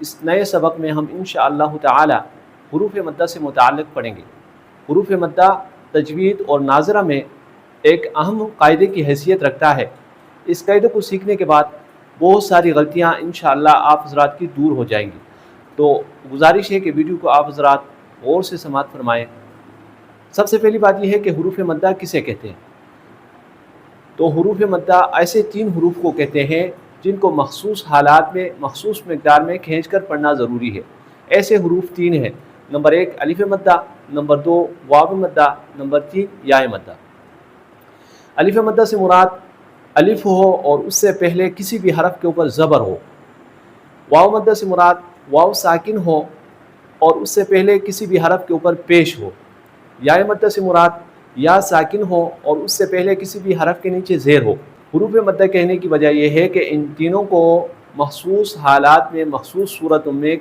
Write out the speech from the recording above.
اس نئے سبق میں ہم انشاءاللہ تعالی حروف مدہ سے متعلق پڑھیں گے۔ حروف مدہ تجوید اور ناظرہ میں ایک اہم قاعدے کی حیثیت رکھتا ہے۔ اس قاعدے کو سیکھنے کے بعد بہت ساری غلطیاں انشاءاللہ آپ حضرات کی دور ہو جائیں گی۔ تو گزارش ہے کہ ویڈیو کو آپ حضرات غور سے سماعت فرمائیں۔ سب سے پہلی بات یہ ہے کہ حروف مدہ کسے کہتے ہیں؟ تو حروف مدہ ایسے 3 حروف کو کہتے ہیں جن کو مخصوص حالات میں مخصوص مقدار میں کھینچ کر پڑھنا ضروری ہے۔ ایسے حروف 3 ہیں۔ نمبر 1 الف مدہ، نمبر 2 واو مدہ، نمبر 3 یا مدہ۔ الف مدہ سے مراد الف ہو اور اس سے پہلے کسی بھی حرف کے اوپر زبر ہو۔ واو مدہ سے مراد واو ساکن ہو اور اس سے پہلے کسی بھی حرف کے اوپر پیش ہو۔ یا مدہ سے مراد یا ساکن ہو اور اس سے پہلے کسی بھی حرف کے نیچے زیر ہو۔ حروف مدہ کہنے کی وجہ یہ ہے کہ ان تینوں کو مخصوص حالات میں مخصوص صورتوں میں